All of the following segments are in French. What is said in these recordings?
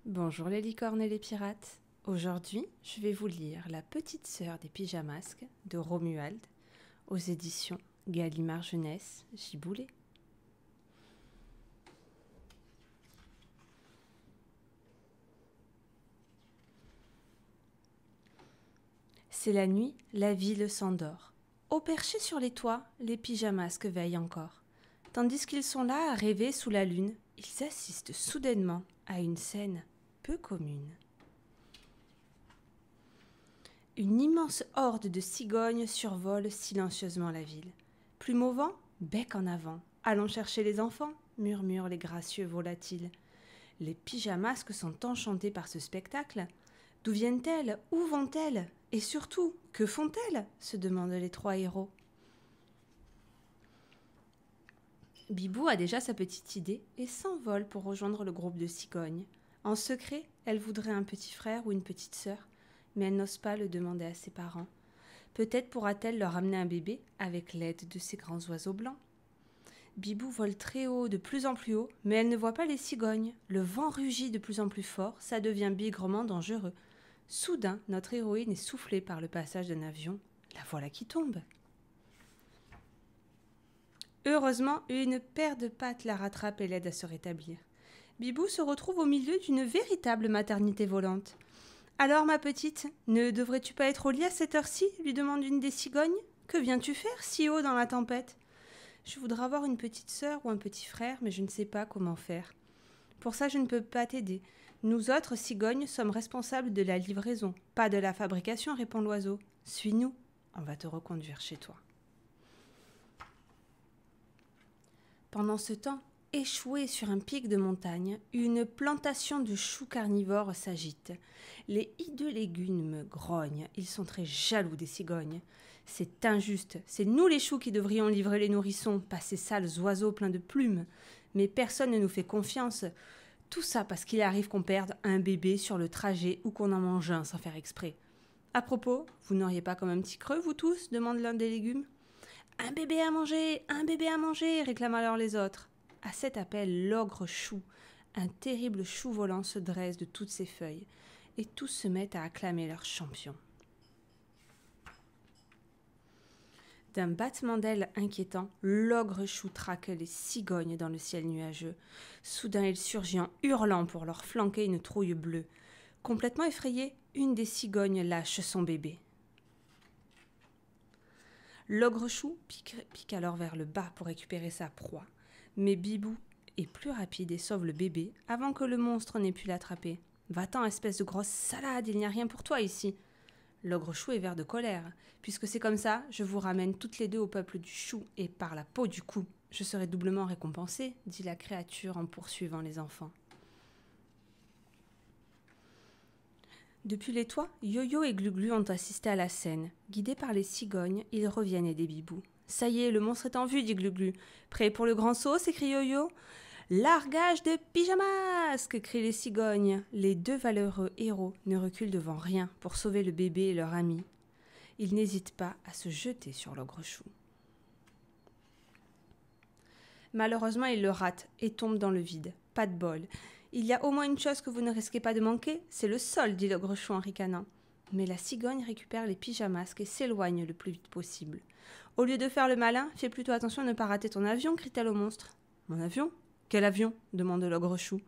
Bonjour les licornes et les pirates. Aujourd'hui, je vais vous lire La petite sœur des pyjamasques de Romuald aux éditions Gallimard Jeunesse Giboulet. C'est la nuit, la ville s'endort. Au perché sur les toits, les pyjamasques veillent encore. Tandis qu'ils sont là à rêver sous la lune, ils assistent soudainement à une scène peu commune. Une immense horde de cigognes survole silencieusement la ville. Plume au vent, bec en avant. Allons chercher les enfants, murmurent les gracieux volatiles. Les pyjamasques sont enchantés par ce spectacle. D'où viennent-elles? Où vont-elles? Et surtout, que font-elles? Se demandent les trois héros. Bibou a déjà sa petite idée et s'envole pour rejoindre le groupe de cigognes. En secret, elle voudrait un petit frère ou une petite sœur, mais elle n'ose pas le demander à ses parents. Peut-être pourra-t-elle leur amener un bébé avec l'aide de ces grands oiseaux blancs. Bibou vole très haut, de plus en plus haut, mais elle ne voit pas les cigognes. Le vent rugit de plus en plus fort, ça devient bigrement dangereux. Soudain, notre héroïne est soufflée par le passage d'un avion. La voilà qui tombe. Heureusement, une paire de pattes la rattrape et l'aide à se rétablir. Bibou se retrouve au milieu d'une véritable maternité volante. « Alors, ma petite, ne devrais-tu pas être au lit à cette heure-ci » lui demande une des cigognes. « Que viens-tu faire si haut dans la tempête ?»« Je voudrais avoir une petite sœur ou un petit frère, mais je ne sais pas comment faire. Pour ça, je ne peux pas t'aider. Nous autres cigognes sommes responsables de la livraison, pas de la fabrication, répond l'oiseau. Suis-nous, on va te reconduire chez toi. Pendant ce temps, échouée sur un pic de montagne, une plantation de choux carnivores s'agite. Les hideux légumes grognent, ils sont très jaloux des cigognes. C'est injuste, c'est nous les choux qui devrions livrer les nourrissons, pas ces sales oiseaux pleins de plumes. Mais personne ne nous fait confiance. Tout ça parce qu'il arrive qu'on perde un bébé sur le trajet ou qu'on en mange un sans faire exprès. À propos, vous n'auriez pas comme un petit creux, vous tous demande l'un des légumes. Un bébé à manger, réclament alors les autres. À cet appel, l'ogre chou, un terrible chou volant, se dresse de toutes ses feuilles, et tous se mettent à acclamer leur champion. D'un battement d'ailes inquiétant, l'ogre chou traque les cigognes dans le ciel nuageux. Soudain, il surgit en hurlant pour leur flanquer une trouille bleue. Complètement effrayée, une des cigognes lâche son bébé. L'ogre chou pique alors vers le bas pour récupérer sa proie. Mais Bibou est plus rapide et sauve le bébé avant que le monstre n'ait pu l'attraper. « Va-t'en, espèce de grosse salade, il n'y a rien pour toi ici !» L'ogre chou est vert de colère. « Puisque c'est comme ça, je vous ramène toutes les deux au peuple du chou et par la peau du cou. Je serai doublement récompensée, » dit la créature en poursuivant les enfants. Depuis les toits, Yo-Yo et Glu-Glu ont assisté à la scène. Guidés par les cigognes, ils reviennent aider Bibou. « Ça y est, le monstre est en vue, dit Glu-Glu. Prêt pour le grand saut, s'écrie Yo-Yo. « Largage de pyjamasques !» crient les cigognes. Les deux valeureux héros ne reculent devant rien pour sauver le bébé et leur ami. Ils n'hésitent pas à se jeter sur l'ogre chou. Malheureusement, ils le ratent et tombent dans le vide. Pas de bol. Il y a au moins une chose que vous ne risquez pas de manquer, c'est le sol, dit l'ogre chou en ricanant. Mais la cigogne récupère les pyjamasques et s'éloigne le plus vite possible. Au lieu de faire le malin, fais plutôt attention à ne pas rater ton avion, crie-t-elle au monstre. Mon avion? Quel avion? Demande l'ogre chou.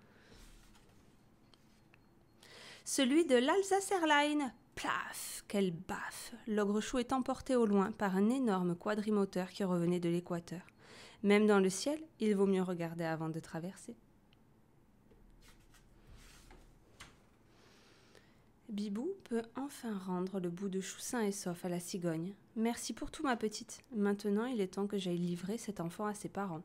Celui de l'Alsace Airlines. Plaf! Quelle baffe! L'ogre chou est emporté au loin par un énorme quadrimoteur qui revenait de l'équateur. Même dans le ciel, il vaut mieux regarder avant de traverser. Bibou peut enfin rendre le bout de chou sain et sauf à la cigogne. Merci pour tout, ma petite. Maintenant, il est temps que j'aille livrer cet enfant à ses parents.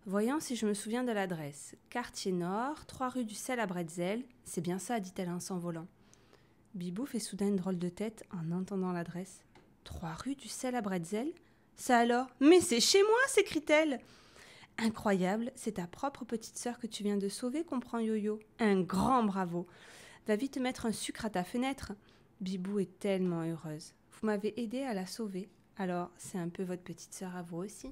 Voyons si je me souviens de l'adresse. Quartier Nord, 3 rue du Sel à Bretzel. C'est bien ça, dit-elle en s'envolant. Bibou fait soudain une drôle de tête en entendant l'adresse. 3 rue du Sel à Bretzel? Ça alors? Mais c'est chez moi, s'écrie-t-elle. Incroyable, c'est ta propre petite sœur que tu viens de sauver, comprend Yo-Yo. Un grand bravo. Va vite mettre un sucre à ta fenêtre. Bibou est tellement heureuse. Vous m'avez aidé à la sauver, alors c'est un peu votre petite sœur à vous aussi.